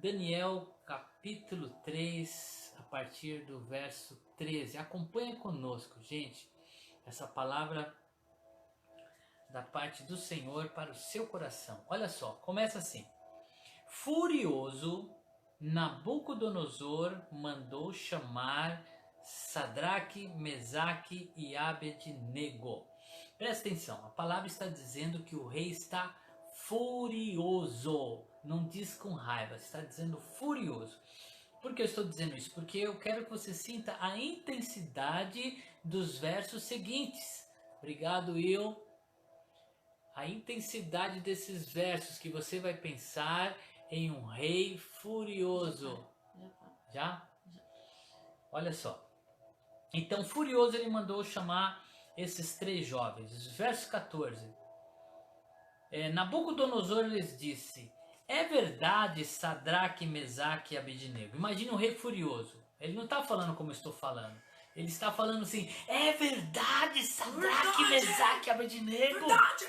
Daniel capítulo 3, a partir do verso 13. Acompanha conosco, gente, essa palavra da parte do Senhor para o seu coração. Olha só, começa assim. Furioso, Nabucodonosor mandou chamar Sadraque, Mesaque e Abednego. Presta atenção, a palavra está dizendo que o rei está furioso. Não diz com raiva, está dizendo furioso. Por que eu estou dizendo isso? Porque eu quero que você sinta a intensidade dos versos seguintes. Obrigado, Will. A intensidade desses versos que você vai pensar em um rei furioso. Já? Olha só. Então, furioso, ele mandou chamar esses três jovens. Verso 14. Nabucodonosor lhes disse: é verdade, Sadraque, Mesaque e Abednego. Imagina um rei furioso. Ele não está falando como eu estou falando. Ele está falando assim: é verdade, Sadraque, Mesaque e Abednego. Verdade.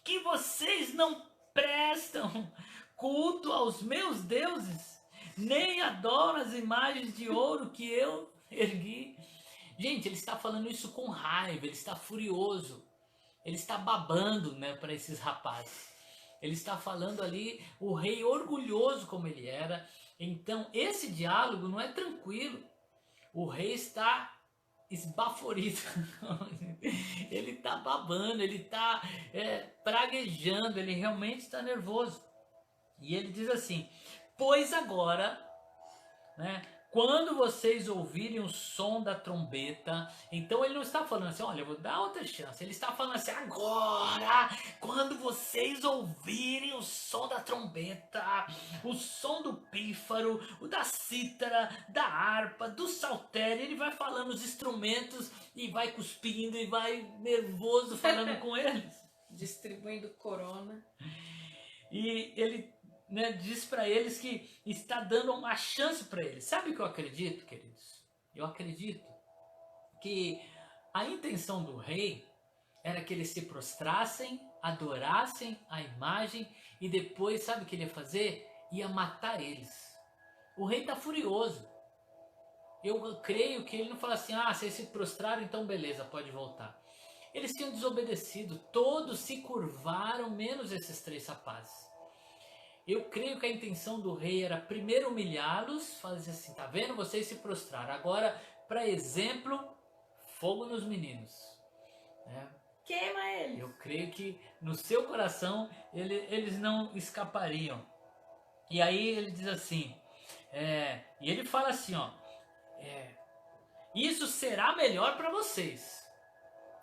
Que vocês não prestam culto aos meus deuses, nem adoram as imagens de ouro que eu ergui. Gente, ele está falando isso com raiva, ele está furioso. Ele está babando, né, para esses rapazes. Ele está falando ali o rei orgulhoso como ele era. Então esse diálogo não é tranquilo. O rei está esbaforido. Ele está babando, ele está praguejando, ele realmente está nervoso. E ele diz assim: pois agora, né, quando vocês ouvirem o som da trombeta. Então ele não está falando assim: olha, eu vou dar outra chance. Ele está falando assim: agora, quando vocês ouvirem o som da trombeta, o som do pífaro, o da cítara, da harpa, do saltério. Ele vai falando os instrumentos e vai cuspindo e vai nervoso falando com eles. Distribuindo corona. E ele, né, diz para eles que está dando uma chance para eles. Sabe o que eu acredito, queridos? Eu acredito que a intenção do rei era que eles se prostrassem, adorassem a imagem e depois, sabe o que ele ia fazer? Ia matar eles. O rei está furioso. Eu creio que ele não fala assim: ah, vocês se prostraram, então beleza, pode voltar. Eles tinham desobedecido, todos se curvaram, menos esses três rapazes. Eu creio que a intenção do rei era primeiro humilhá-los, fazer assim: tá vendo? Vocês se prostraram. Agora, para exemplo, fogo nos meninos. Queima eles. Eu creio que no seu coração eles não escapariam. E aí ele diz assim, e ele fala assim, ó, isso será melhor para vocês.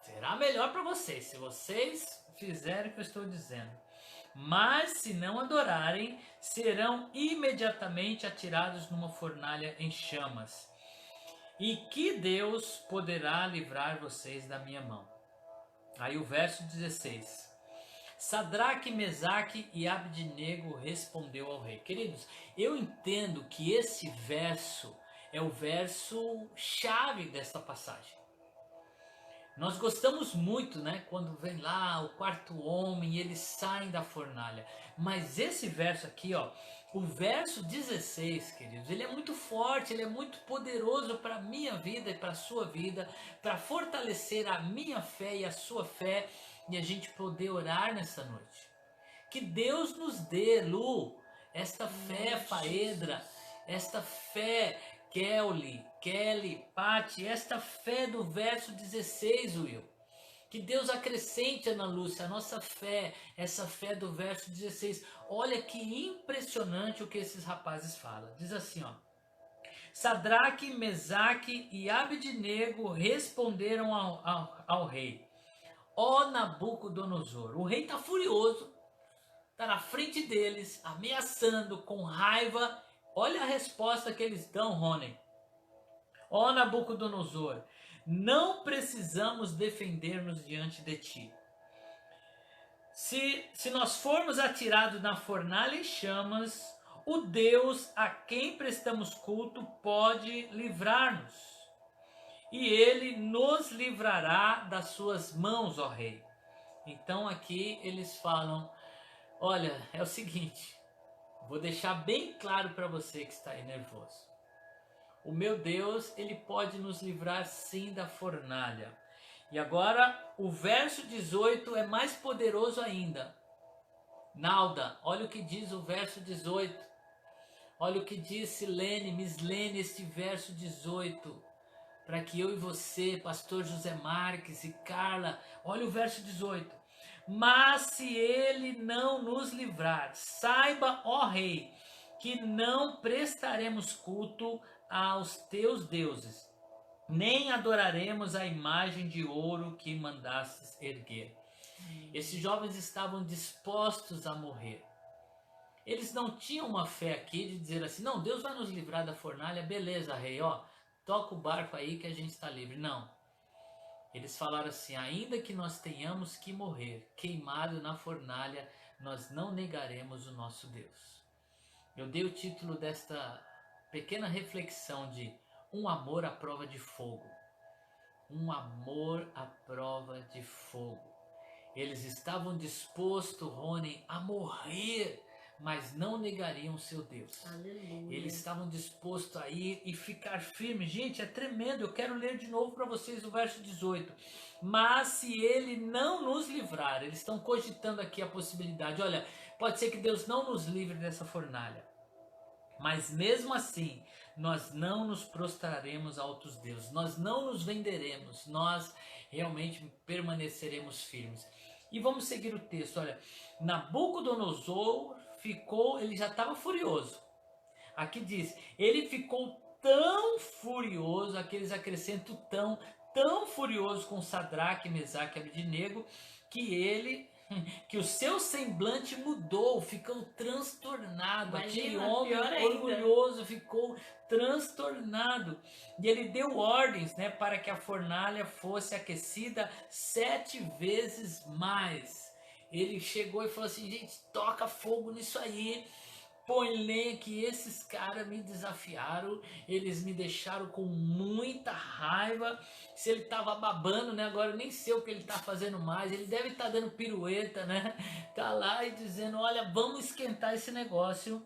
Será melhor para vocês, se vocês fizerem o que eu estou dizendo. Mas se não adorarem, serão imediatamente atirados numa fornalha em chamas. E que Deus poderá livrar vocês da minha mão. Aí o verso 16. Sadraque, Mesaque e Abednego respondeu ao rei. Queridos, eu entendo que esse verso é o verso chave dessa passagem. Nós gostamos muito, né, quando vem lá o quarto homem e eles saem da fornalha. Mas esse verso aqui, ó, o verso 16, queridos, ele é muito forte, ele é muito poderoso para a minha vida e para a sua vida, para fortalecer a minha fé e a sua fé e a gente poder orar nessa noite. Que Deus nos dê, Lu, esta fé, Faedra, esta fé, Kelly, Pati, esta fé do verso 16, Will. Que Deus acrescente, Ana Lúcia, a nossa fé, essa fé do verso 16. Olha que impressionante o que esses rapazes falam. Diz assim, ó. Sadraque, Mesaque e Abednego responderam ao rei. Ó Nabucodonosor, o rei está furioso, está na frente deles, ameaçando, com raiva. Olha a resposta que eles dão, Rony. Ó Nabucodonosor, não precisamos defender-nos diante de ti. Se nós formos atirados na fornalha em chamas, o Deus a quem prestamos culto pode livrar-nos. E ele nos livrará das suas mãos, ó rei. Então aqui eles falam, olha, é o seguinte, Vou deixar bem claro para você que está aí nervoso. O meu Deus, ele pode nos livrar sim da fornalha. E agora o verso 18 é mais poderoso ainda. Nalda, olha o que diz o verso 18. Olha o que diz Silene, Mislene, este verso 18. Para que eu e você, pastor José Marques e Carla, olha o verso 18. Mas se ele não nos livrar, saiba, ó rei, que não prestaremos culto aos teus deuses, nem adoraremos a imagem de ouro que mandastes erguer. Esses jovens estavam dispostos a morrer. Eles não tinham uma fé aqui de dizer assim, não, Deus vai nos livrar da fornalha, beleza, rei, ó, toca o barco aí que a gente está livre. Não. Eles falaram assim, ainda que nós tenhamos que morrer, queimado na fornalha, nós não negaremos o nosso Deus. Eu dei o título desta pequena reflexão de um amor à prova de fogo. Um amor à prova de fogo. Eles estavam dispostos, Rony, a morrer, mas não negariam seu Deus. Aleluia. Eles estavam dispostos a ir e ficar firmes. Gente, é tremendo. Eu quero ler de novo para vocês o verso 18. Mas se ele não nos livrar, eles estão cogitando aqui a possibilidade. Olha, pode ser que Deus não nos livre dessa fornalha. Mas mesmo assim, nós não nos prostraremos a outros deuses. Nós não nos venderemos. Nós realmente permaneceremos firmes. E vamos seguir o texto. Olha, Nabucodonosor ficou, ele já estava furioso. Aqui diz, ele ficou tão furioso, aqui eles acrescentam tão furioso com Sadraque, Mesaque e Abednego, que o seu semblante mudou, ficou transtornado. Aquele homem orgulhoso ficou transtornado. E ele deu ordens, né, para que a fornalha fosse aquecida 7 vezes mais. Ele chegou e falou assim, gente, toca fogo nisso aí. Põe lenha, que esses caras me desafiaram, eles me deixaram com muita raiva. Se ele tava babando, né? Agora eu nem sei o que ele tá fazendo mais. Ele deve estar dando pirueta, né? Tá lá e dizendo, olha, vamos esquentar esse negócio.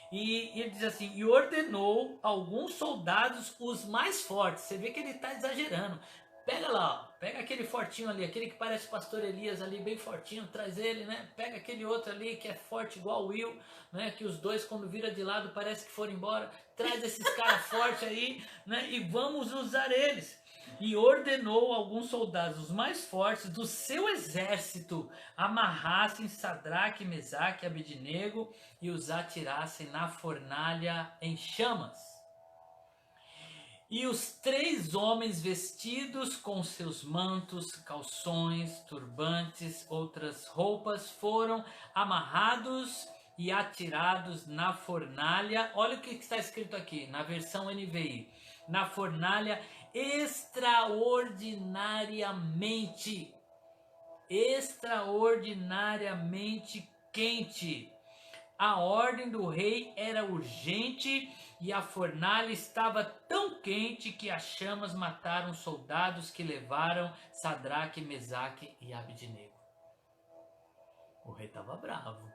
E ele diz assim, e ordenou alguns soldados, os mais fortes. Você vê que ele tá exagerando. Pega lá, ó, pega aquele fortinho ali, aquele que parece o pastor Elias ali, bem fortinho, traz ele, né? Pega aquele outro ali que é forte igual o Will, né? Que os dois quando vira de lado parece que foram embora. Traz esses caras fortes aí, né? E vamos usar eles. E ordenou alguns soldados, os mais fortes do seu exército, amarrassem Sadraque, Mesaque e Abednego e os atirassem na fornalha em chamas. E os 3 homens vestidos com seus mantos, calções, turbantes, outras roupas, foram amarrados e atirados na fornalha. Olha o que está escrito aqui, na versão NVI. Na fornalha extraordinariamente quente. A ordem do rei era urgente e a fornalha estava tão quente que as chamas mataram os soldados que levaram Sadraque, Mesaque e Abednego. O rei estava bravo.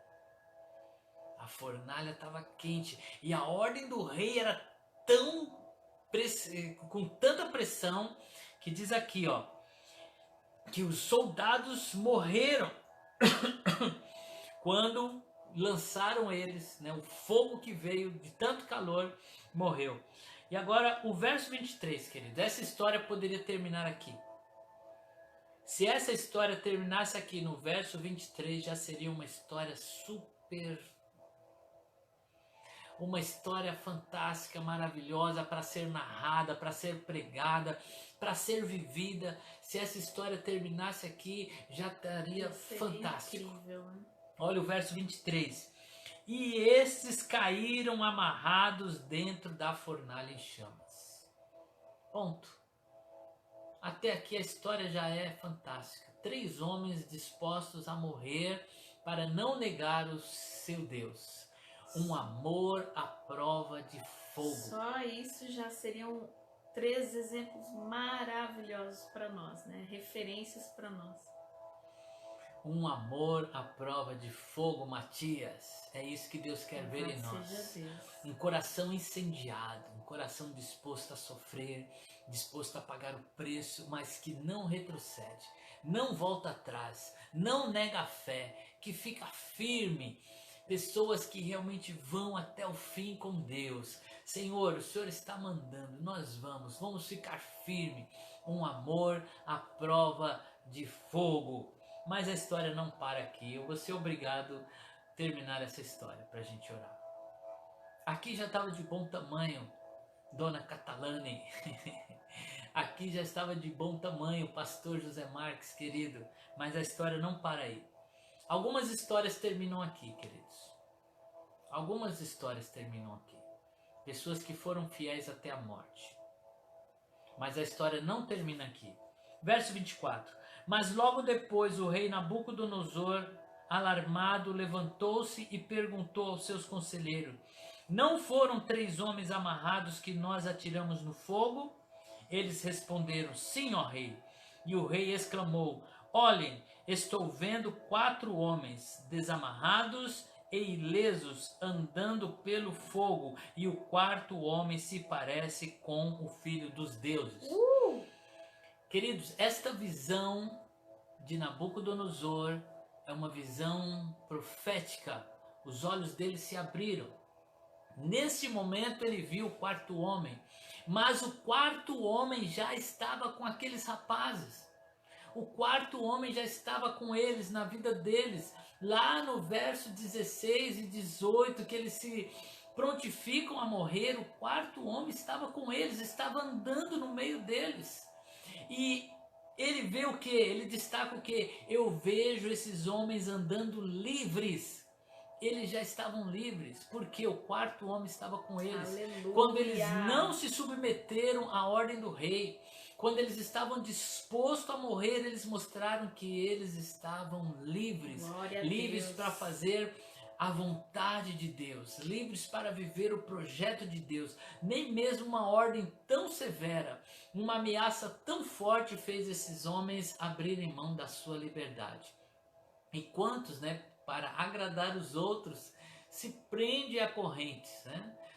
A fornalha estava quente e a ordem do rei era com tanta pressão que diz aqui, ó, que os soldados morreram quando lançaram eles, né, o fogo que veio de tanto calor morreu. E agora o verso 23, querido, essa história poderia terminar aqui. Se essa história terminasse aqui no verso 23, já seria uma história uma história fantástica, maravilhosa, para ser narrada, para ser pregada, para ser vivida. Se essa história terminasse aqui, já estaria fantástico. Incrível, né? Olha o verso 23. E estes caíram amarrados dentro da fornalha em chamas. Ponto. Até aqui a história já é fantástica. 3 homens dispostos a morrer para não negar o seu Deus. Um amor à prova de fogo. Só isso já seriam 3 exemplos maravilhosos para nós, né? Referências para nós. Um amor à prova de fogo, Matias. É isso que Deus quer ver em Louvado nós. seja Deus. Um coração incendiado, um coração disposto a sofrer, disposto a pagar o preço, mas que não retrocede, não volta atrás, não nega a fé, que fica firme. Pessoas que realmente vão até o fim com Deus. Senhor, o Senhor está mandando, nós vamos ficar firme. Um amor à prova de fogo. Mas a história não para aqui. Eu vou ser obrigado a terminar essa história para a gente orar. Aqui já estava de bom tamanho, Dona Catalane. Aqui já estava de bom tamanho, Pastor José Marques, querido. Mas a história não para aí. Algumas histórias terminam aqui, queridos. Algumas histórias terminam aqui. Pessoas que foram fiéis até a morte. Mas a história não termina aqui. Verso 24. Mas logo depois o rei Nabucodonosor, alarmado, levantou-se e perguntou aos seus conselheiros: não foram 3 homens amarrados que nós atiramos no fogo? Eles responderam: sim, ó rei. E o rei exclamou: olhem, estou vendo 4 homens desamarrados e ilesos andando pelo fogo, e o 4º homem se parece com o Filho dos deuses. Queridos, esta visão de Nabucodonosor é uma visão profética. Os olhos dele se abriram. Nesse momento ele viu o 4º homem, mas o 4º homem já estava com aqueles rapazes. O 4º homem já estava com eles, na vida deles. Lá no verso 16 e 18, que eles se prontificam a morrer, o 4º homem estava com eles, estava andando no meio deles. E ele vê o que? Ele destaca o que? Eu vejo esses homens andando livres. Eles já estavam livres, porque o 4º homem estava com eles. Aleluia. Quando eles não se submeteram à ordem do rei, quando eles estavam dispostos a morrer, eles mostraram que eles estavam livres. Livres para fazer a vontade de Deus, livres para viver o projeto de Deus. Nem mesmo uma ordem tão severa, uma ameaça tão forte fez esses homens abrirem mão da sua liberdade. E quantos, para agradar os outros, se prende a correntes,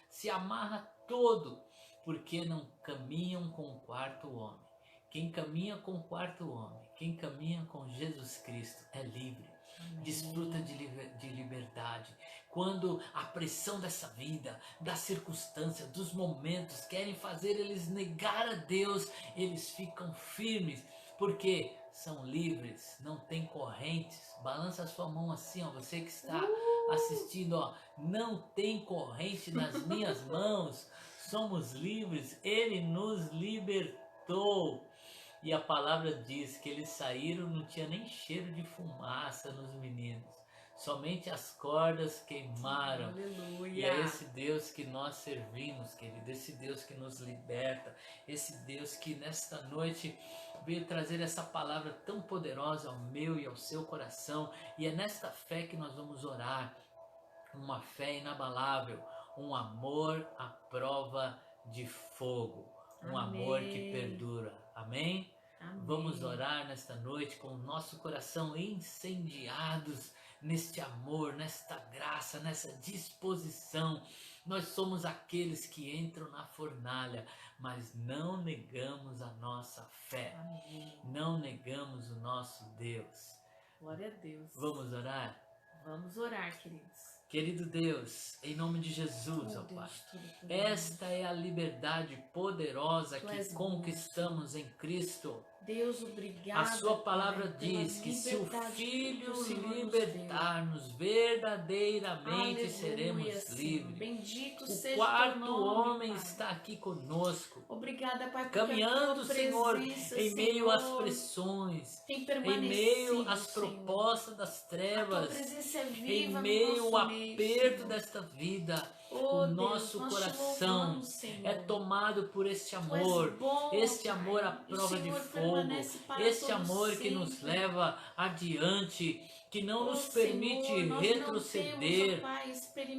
se amarra todo, porque não caminham com o 4º homem. Quem caminha com o 4º homem, quem caminha com Jesus Cristo é livre. Desfruta de liberdade. Quando a pressão dessa vida, da circunstância, dos momentos querem fazer eles negar a Deus, eles ficam firmes, porque são livres, não tem correntes. Balança a sua mão assim, ó, você que está assistindo, ó, não tem corrente nas minhas mãos, somos livres, Ele nos libertou. E a palavra diz que eles saíram, não tinha nem cheiro de fumaça nos meninos. Somente as cordas queimaram. Aleluia. E é esse Deus que nós servimos, querido. Esse Deus que nos liberta. Esse Deus que nesta noite veio trazer essa palavra tão poderosa ao meu e ao seu coração. E é nesta fé que nós vamos orar. Uma fé inabalável. Um amor à prova de fogo. Um amor que perdura. Amém? Amém. Vamos orar nesta noite com o nosso coração incendiados neste amor, nesta graça, nessa disposição. Nós somos aqueles que entram na fornalha, mas não negamos a nossa fé. Amém. Não negamos o nosso Deus. Glória a Deus. Vamos orar? Vamos orar, queridos. Querido Deus, em nome de Jesus, ó Pai, esta é a liberdade poderosa que conquistamos em Cristo. Deus, obrigado. A sua palavra diz que se o Filho libertar-nos, verdadeiramente seremos livres. Bendito o seja 4º teu nome, homem Pai. está aqui conosco. Obrigada, Pai, Caminhando, Senhor, em meio às pressões, em meio às propostas das trevas, em meio ao aperto desta vida. O nosso coração é tomado por este amor, este amor à prova de fogo, este amor que nos leva adiante, que não nos permite retroceder.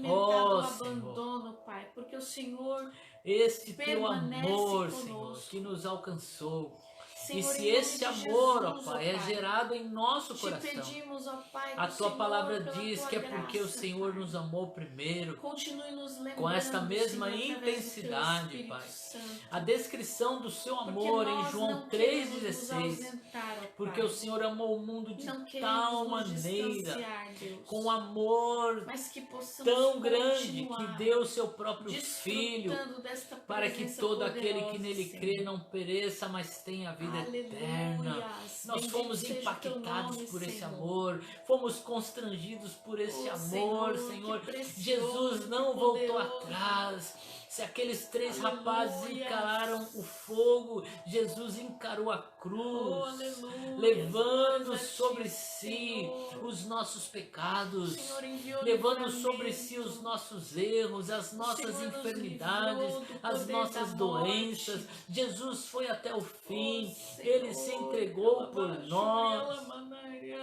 Ó abandono, Pai, porque o Senhor este teu amor, Senhor, que nos alcançou. Senhor, E se em nome esse de amor, ó Jesus, Pai, é Pai, gerado em nosso te coração, pedimos, ó Pai, que a o tua Senhor, palavra pela diz tua que é porque o graça, Senhor Pai, nos amou primeiro, continue nos com esta lembrando, mesma Senhor, através do teu intensidade, Espírito Pai. Santo. A descrição do seu Porque amor em nós João não queremos nos 3,16, ausentar, ó porque Pai. o Senhor amou o mundo de Não queremos tal nos maneira, distanciar, Deus. com amor Mas que possamos tão grande, que continuar deu o seu próprio Filho, desfrutando desta para que presença todo aquele que poderosa, nele Senhor. crê não pereça, mas tenha a vida eterna. Aleluias. Nós Bendito fomos seja o teu impactados nome, por esse Senhor. amor, fomos constrangidos por esse Oh, amor, Senhor, Senhor. que precioso, Jesus não que voltou poderoso. atrás. Se aqueles três Aleluias. rapazes encararam o fogo, Jesus encarou a cruz, Oh, aleluia. levando Glórias a ti, sobre si Senhor. os nossos pecados, Senhor enviou levando sobre si livramento. os nossos erros, as O nossas Senhor nos enfermidades, livrou do as poder nossas da doenças. morte. Jesus foi até o fim, Oh, ele se Senhor, entregou por alabaxo, nós. yalamanai, E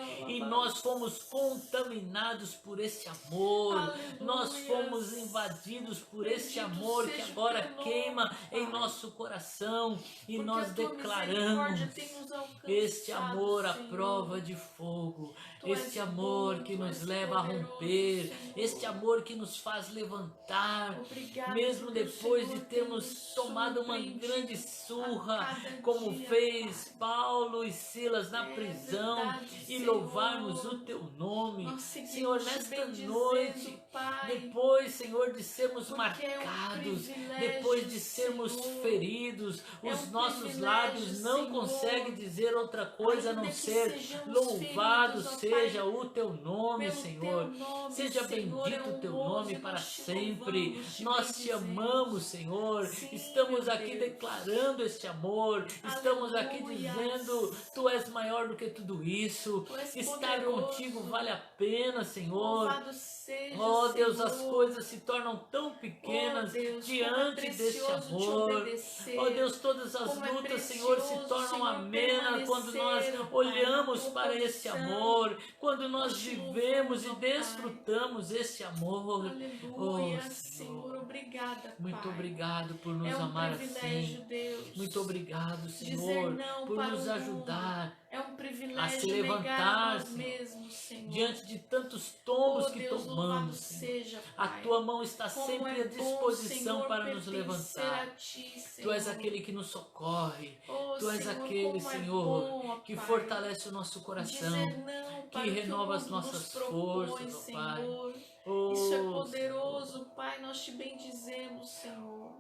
alabaxo. nós fomos contaminados por esse amor, nós Aleluias. fomos invadidos por esse Bendito amor que seja o agora teu nome, queima em Pai. nosso coração e Porque nós a tua declaramos misericórdia tem nos alcançado, este amor à Senhor. prova de fogo, Tu és este amor bom, que tu nos és leva a poderoso, romper, Senhor. este amor que nos faz levantar, Obrigada, mesmo porque o depois Senhor de tem termos nos tomado uma surpreendido grande a surra, cada como dia, fez Pai. Paulo e Silas na É prisão, verdade, e Senhor. louvarmos o teu nome. Nós seguimos Senhor, te nesta bendizendo, noite, Pai, depois, Senhor, de sermos porque é um marcados, privilégio, depois de sermos Senhor. feridos, É os um nossos privilégio, lábios não Senhor. conseguem dizer outra coisa a não Ainda que ser sejamos louvado feridos, ó seja Pai, o teu nome, pelo Senhor. teu nome, Seja Senhor, bendito o teu honroso, nome e para nós te sempre. louvamos, te Nós te bendizemos. amamos, Senhor. Sim, Estamos meu aqui Deus. declarando este amor. Estamos aqui Aleluias. dizendo: Tu és maior do que tudo isso. Tu és Estar poderoso. contigo vale a pena, Senhor. Louvado seja, Oh Deus, Senhor. as coisas se tornam tão pequenas Oh, Deus, diante como é deste precioso te amor. obedecer. Oh Deus, todas as Como é lutas, Senhor, se precioso, tornam Senhor, amenas quando nós permanecer, ó Pai, olhamos na tua para esse posição. amor, quando nós Nós te vivemos louvamos, e ó Pai. desfrutamos esse amor. Aleluia, Oh, Senhor, obrigada, Muito Pai. obrigado por nos É um amar privilégio, assim. Deus. Muito obrigado, Dizer Senhor, não por para nos o mundo. ajudar É um privilégio a se negar levantar, nós Senhor, mesmos, Senhor. diante de tantos tombos Oh, que Deus, louvado tomamos, Senhor. seja, A Pai. tua mão está Como sempre é à disposição bom, Senhor, para nos pertencer levantar. a ti, Tu és Senhor. aquele que nos socorre. Oh, Tu és Senhor, aquele, como Senhor, é bom, ó que Pai. fortalece o nosso coração, Dizer não para que o renova o as mundo nossas nos propõe, forças, ó Pai. Senhor. Oh, Isso é Senhor. poderoso, Pai. Nós te bendizemos, Senhor.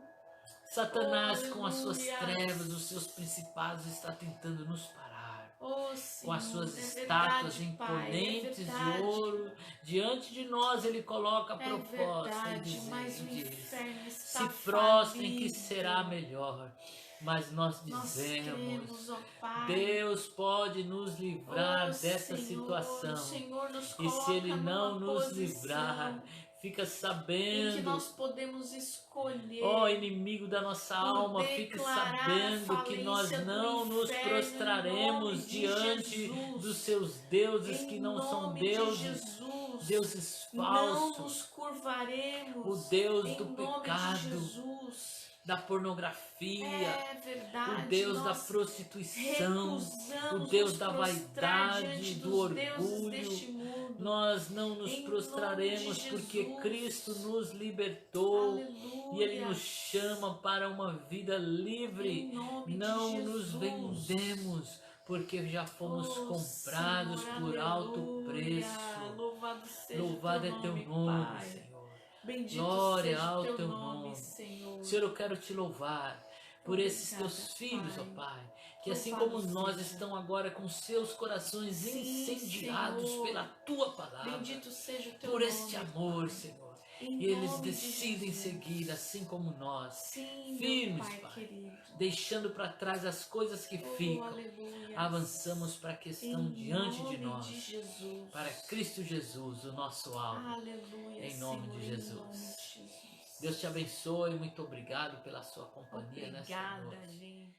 Satanás, Oh, com as suas aleluia. trevas, os seus principados, está tentando nos parar. Oh, Senhor, Com as suas é estátuas verdade, Pai, imponentes é de verdade. ouro, diante de nós ele coloca a É proposta e verdade, mas o diz: inferno está se prostrem que falido. será melhor. Mas nós Nós dizemos: cremos, ó Pai. Deus pode nos livrar Oh, dessa Senhor, situação. o Senhor nos E coloca se Ele não numa nos posição livrar, fica em que sabendo, nós podemos escolher. ó inimigo da nossa por alma, fique declarar a sabendo que nós falência do não nos inferno prostraremos em nome de diante Jesus. dos seus deuses Em que não são nome de deuses, Jesus, deuses não nos falsos, curvaremos. o Deus em do nome pecado, de Jesus. da pornografia, É verdade. o Deus da nós prostituição, recusamos o Deus nos da prostrar vaidade, diante do dos deuses orgulho. deste mundo. Nós não nos Em prostraremos nome de porque Jesus. Cristo nos libertou Aleluia. e Ele nos chama para uma vida livre. Em nome Não de nos Jesus. vendemos porque já fomos Oh, comprados Senhor, por alto aleluia. preço. Louvado seja Louvado o é teu nome, Pai. Senhor. Bendito Glória seja ao o teu teu nome, nome. Senhor. Senhor, eu quero te louvar por esses Obrigada, teus filhos, ó Pai. Pai, que assim Louvado como nós seja. estão agora com seus corações Sim, incendiados Senhor. pela tua palavra, Bendito seja o teu por nome. este amor, Pai. Senhor. Em E eles nome de decidem Jesus. seguir, assim como nós, Sim, firmes, meu Pai, Pai, querido. deixando para trás as coisas que Oh, ficam. aleluia. Avançamos para a questão Em diante nome de nós, de Jesus. para Cristo Jesus, o nosso alvo. Aleluia, Em nome Senhor, de em Jesus. nome de Jesus. Deus te abençoe, muito obrigado pela sua companhia nessa Obrigada, noite. gente.